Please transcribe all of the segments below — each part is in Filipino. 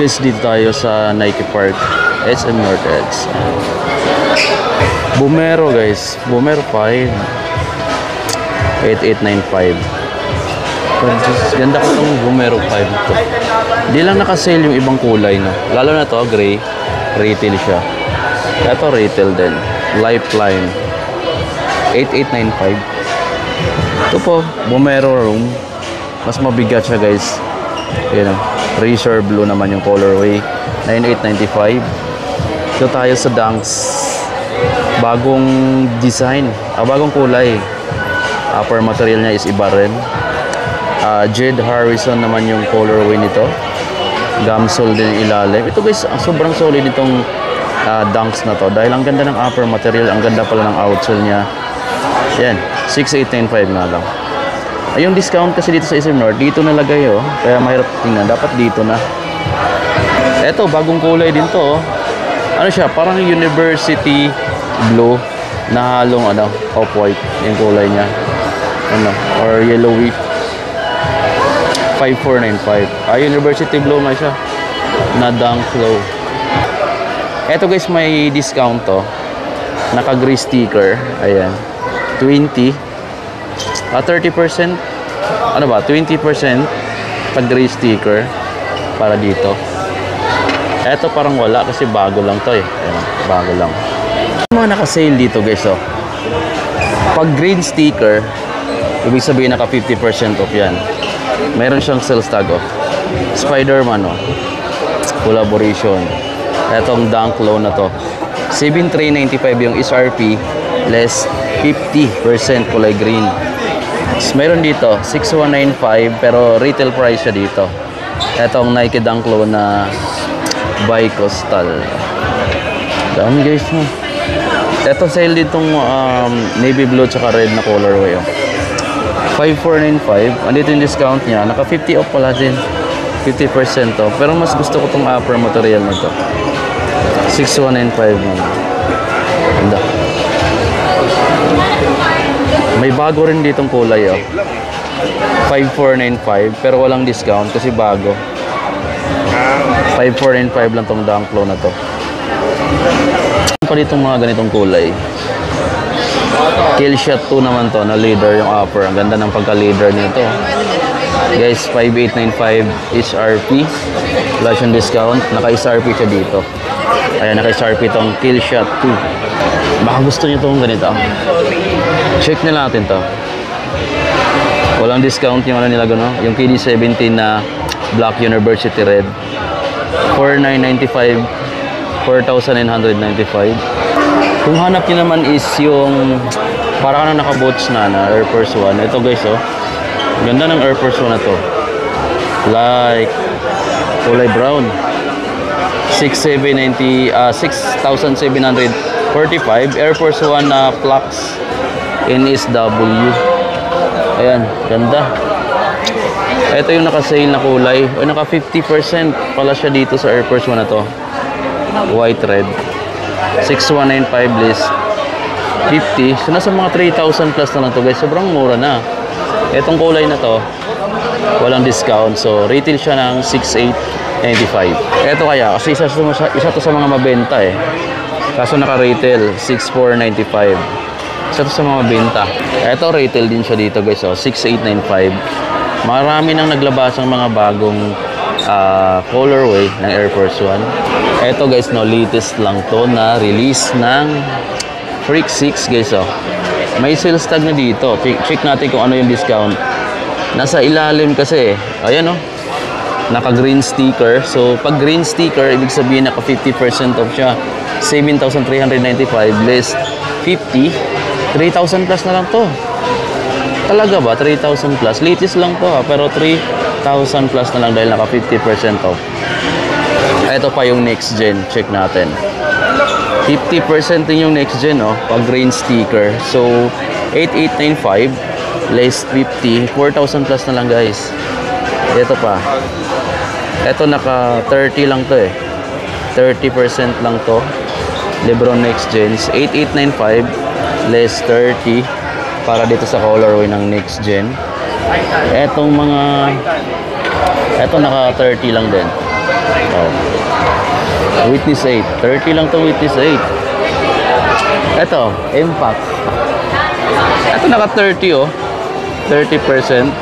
Guys, dito tayo sa Nike Park, SM Northwest. Bumero guys, Bumero 5 8895. Ganda ko itong Bumero 5 to. Di lang nakasale yung ibang kulay, no? Lalo na to, gray. Retail siya. Ito retail din. Lifeline 8895. Ito po, Bumero Room. Mas mabigat siya guys. Ayan o. Razor blue naman yung colorway. 9895. Ito tayo sa Dunks. Bagong design. Bagong kulay. Upper material niya is iba rin. Jed Harrison naman yung colorway nito. Gamsol din yung ilalim. Ito guys, sobrang solid itong Dunks na to. Dahil ang ganda ng upper material. Ang ganda pala ng outsole niya. Yan. 6895 nga lang. Yung discount kasi dito sa SM North, dito nalagay oh. Kaya mahirap tingnan. Dapat dito na. Eto, bagong kulay din to oh. Ano siya? Parang university blue na halong off-white yung kulay niya. Or yellowy. 5495. University blue na siya. Na Dunk Low. Eto guys, may discount to. Naka-gray sticker. Ayan. 20. 30%, 20% pag-gray sticker para dito. Eto parang wala kasi bago lang to eh. Ayan, bago lang. Mga naka-sale dito guys oh. Pag green sticker, ibig sabihin naka 50% off yan. Mayroon siyang sales tag oh. Spider-Man oh. Collaboration. Etong Dunk Low na to. 7395 yung SRP, less 50% kulay green. Meron dito 6195 pero retail price siya dito. Etong Nike Dunk Low na bi-coastal. Dami guys no. Eto sale ditong navy blue tsaka red na colorway oh. 5495. Andito yung discount niya. Naka 50 off pala din. 50% to. Pero mas gusto ko tong upper material na to. 6195 naman. Ganda. May bago rin ditong kulay oh. 5495 pero walang discount kasi bago. 5495 lang tong Dunk Low na to. Pa ditong mga ganitong kulay. Killshot 2 naman to na leader yung upper. Ang ganda ng pagka-leader nito. Guys, 5895 SRP. Wala siyang discount. Naka-SRP siya dito. Ayan, naka-SRP tong Killshot 2. Baka gusto niyo tong ganito. Check na natin to. Walang discount yung nila gano. Yung KD17 na Black University Red. 4995. 4,995. Kung hanap niyo naman is yung parang naka-boots na Air Force 1. Ito guys oh. Ganda ng Air Force 1 na to. Like kulay brown. 6,745 Air Force 1 na Flux NSW. Ayan, ganda. Ito yung naka-sale na kulay. O naka 50% pala siya dito sa Air Force 1 na to. White red. 6195 list 50. So nasa mga 3,000 plus na lang to guys. Sobrang mura na. Etong kulay na to walang discount. So retail siya ng 6,895. Eto kaya kasi isa to sa mga mabenta eh. Kaso naka-retail 6,495. Isa to sa mga benta. Eto retail din siya dito guys oh. 6,895. Marami nang naglabas ang mga bagong colorway ng Air Force 1. Eto guys no, latest lang to na release ng Freak 6 guys oh. May sales tag na dito. Check natin kung ano yung discount. Nasa ilalim kasi ayan oh. Naka green sticker. So pag green sticker ibig sabihin naka 50% off siya. 7,395 less 50. 3,000 plus na lang to. Talaga ba? 3,000 plus. Latest lang to ha. Pero 3,000 plus na lang dahil naka 50% off. Ito pa yung next gen. Check natin. 50% din yung next gen oh. Pag green sticker. So 8,895 less 50. 4,000 plus na lang guys. Ito pa. Ito naka 30 lang to eh. 30% lang to. Lebron next gens. 8,895 less 30 para dito sa colorway ng next gen. Etong mga eto naka 30 lang din. Oh. Witness 8. 30 lang to Witness 8. Ito, Impact. Ito naka 30 oh. 30%.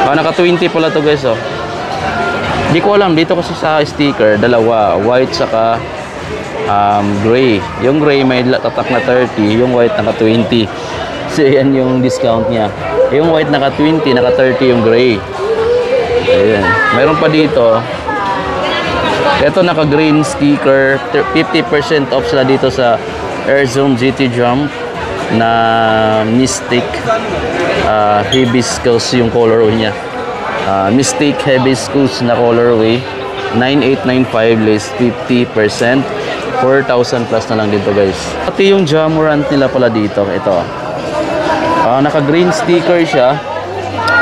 Naka 20 pala to guys oh. Di ko alam dito kasi sa sticker dalawa, white saka gray. Yung gray may tatak na 30, yung white naka 20. So yan yung discount niya. Yung white naka 20, naka 30 yung gray. Ayan. Mayroon pa dito. Ito naka green sticker, 50% off sila dito sa Airzone GT Jump na Mystic Hibiscus yung colorway niya. Mystic Hibiscus na colorway, 9895 less 50%, 4,000 plus na lang dito guys. Pati yung Jamorant nila pala dito, ito. Naka green sticker siya.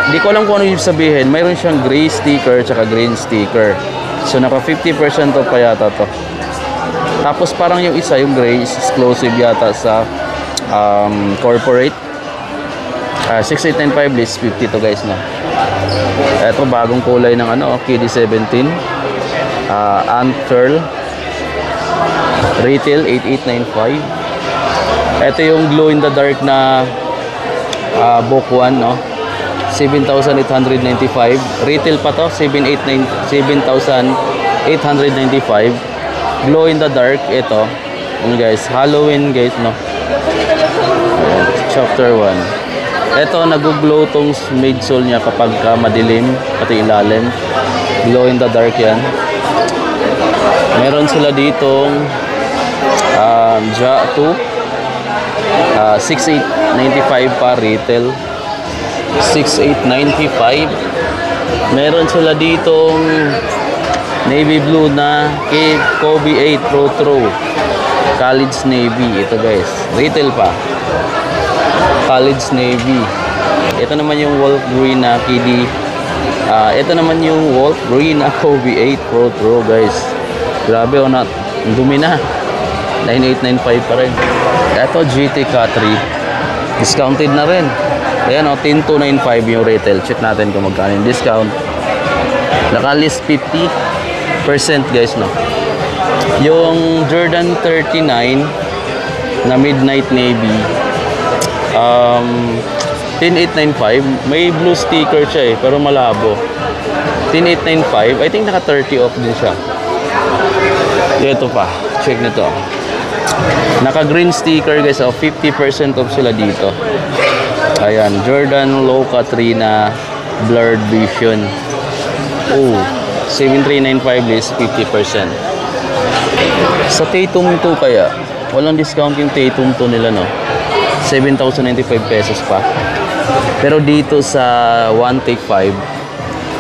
Hindi ko alam kung ano yung sabihin. Mayroon siyang gray sticker tsaka green sticker. So naka 50% off pa yata to. Tapos parang yung isa, yung gray is exclusive yata sa corporate. 6895 list 50 to guys no. Ito bagong kulay ng ano, KD17. Ant Pearl. Retail 8895. Ito yung glow in the dark na Book 1 no. 7,895. Retail pa to, 7,895. Glow in the dark, ito. Yun guys, Halloween guys, no. Ayan, chapter 1. Ito, nag-glow tong midsole niya kapag madilim, pati ilalim. Glow in the dark yan. Meron sila ditong Ja 2. 6,895 pa retail. 6,895. Meron sila ditong navy blue na Kobe 8 Pro Throw College Navy. Ito guys, retail pa. College Navy. Ito naman yung Wolf Green na KD. Ito naman yung Wolf Green na Kobe 8 Pro Throw guys. Grabe o not, dumi na. 9,895 pa rin. Ito GT K3, discounted na rin. Ayan o, 10,295 yung retail. Check natin kung magkano yung discount. Naka-list 50% guys, no. Yung Jordan 39 na Midnight Navy, 10,895. May blue sticker siya eh, pero malabo. 10,895. I think naka 30 off din siya. Ito pa, check nito. Naka green sticker guys, 50% off sila dito. Ayan, Jordan Loca 3 na blurred vision. Oh, 7,395 list 50%. Sa Tatum 2 kaya, walang discount yung Tatum 2 nila no. 7,095 pesos pa. Pero dito sa 1 Take 5,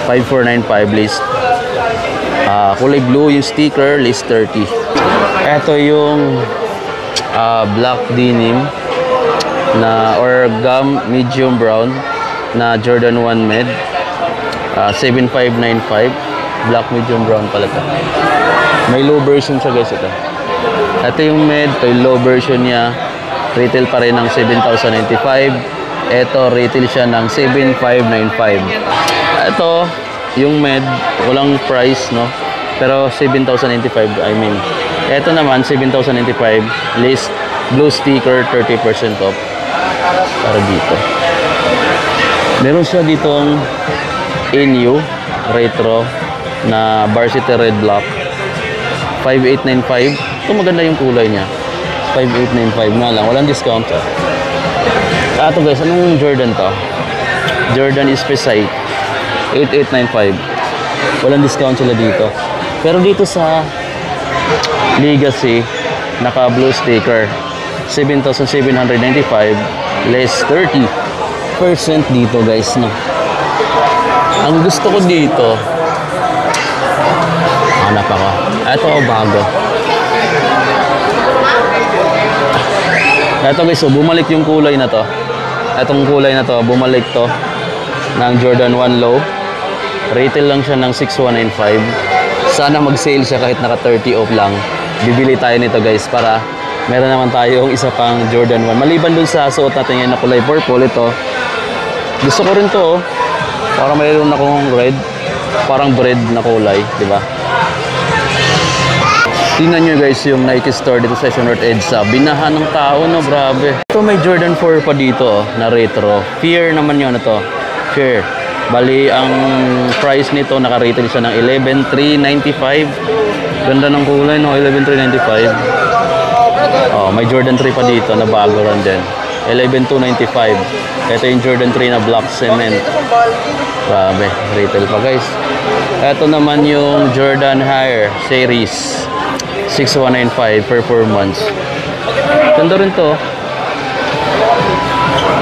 5,495 list. Kulay blue yung sticker, list 30. Ito yung black denim na or gum medium brown na Jordan 1 Med. 7,595. Black medium brown pala ito. May low version siya guys ito. Ito yung Med, ito yung low version niya. Retail pa rin ng 7,095. Ito retail siya ng 7,595. Ito yung Med, walang price no. Pero 7,095 I mean. Ito naman 7,095 list blue sticker 30% off para dito. Meron siya ditong NU retro na varsity red black 5,895. Ito maganda yung kulay niya. 5,895 na lang, walang discount. Ito guys, anong Jordan to? Jordan Specite 8,895. Walang discount sila dito. Pero dito sa Legacy, naka blue sticker 7,795 less 30% dito guys no. Ang gusto ko dito, hanap ako. Ito bago. Ito guys, so bumalik yung kulay na to. Itong kulay na to, bumalik to ng Jordan 1 Low. Retail lang siya ng 6,195. Sana mag-sale siya kahit naka 30 off lang. Bibili tayo nito guys para meron naman tayong isa pang Jordan 1. Maliban dun sa suot natin ngayon na kulay purple, ito. Gusto ko rin to oh. Parang mayroon akong red. Parang bread na kulay, di ba? Tingnan nyo guys yung Nike store dito sa SM North EDSA. Binahan ng tao, no? Grabe. Ito may Jordan 4 pa dito, na retro. Fear naman yun, ito. Fear. Bali, ang price nito, naka-retail siya ng 11,395. Ganda ng kulay, no? 11,395. Oh, may Jordan 3 pa dito na bago rin din. 11,295. Ito yung Jordan 3 na black cement. Grabe, retail pa guys. Ito naman yung Jordan Higher Series 6195 performance. Ganda rin to.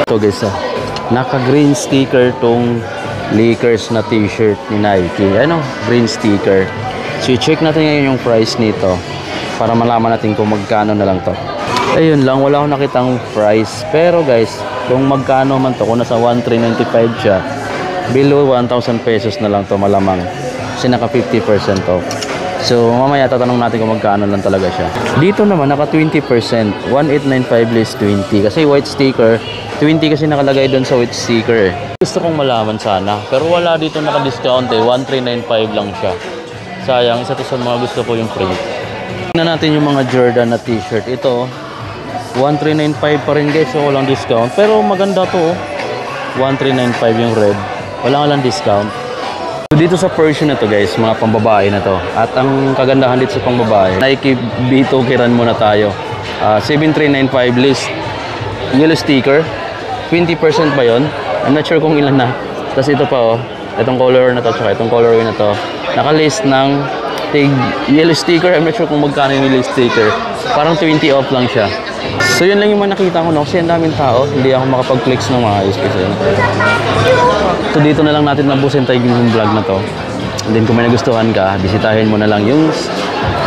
Ito guys, naka-green sticker tong Lakers na t-shirt ni Nike. Ano? Green sticker. So, check natin ngayon yung price nito para malaman natin kung magkano na lang to. Ayun lang, wala akong nakitang price. Pero guys, kung magkano man to, kung nasa 1,395 siya, below 1,000 pesos na lang to malamang. Kasi naka 50% off. So, mamaya tatanong natin kung magkano lang talaga siya. Dito naman, naka 20%. 1,895 less 20. Kasi white sticker. 20 kasi nakalagay doon sa white sticker. Gusto kong malaman sana. Pero wala dito naka-discount eh. 1,395 lang siya. Sayang, isa to sa mga gusto ko yung print. Tingnan natin yung mga Jordan na t-shirt. Ito, 1,395 pa rin guys. So, walang discount. Pero maganda to. 1,395 yung red. Wala nga lang discount. So, dito sa version na to guys, mga pambabae na to. At ang kagandahan dito sa pambabae, Nike B2 run muna tayo. 7,395 list. Yellow sticker. 20% ba yun? I'm not sure kung ilan na. Tapos ito pa oh. Itong color na to, tsaka itong colorway na to. Naka-list ng yellow sticker. I'm not sure kung magkano yung yellow sticker. Parang 20 off lang siya. So yun lang yung mga nakita ko, no? Kasi ang daming tao. Hindi ako makapag-flex ng mga ayos kasi. So dito na lang natin nabusin tayo yung vlog na to. And then kung may nagustuhan ka, bisitahin mo na lang yung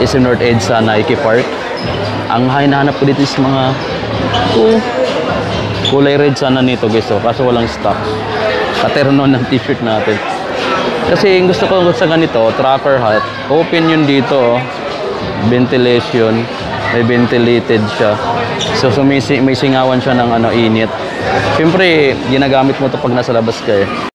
SM North EDSA Nike Park. Ang hinahanap ko dito is mga kulay red sana nito guys. So, kaso walang stock. Katerno ng t-shirt natin. Kasi gusto ko sa ganito, tracker hat. Open yun dito. Ventilation. May ventilated siya. So may singawan siya ng init. Siyempre, ginagamit mo to pag nasa labas ka eh.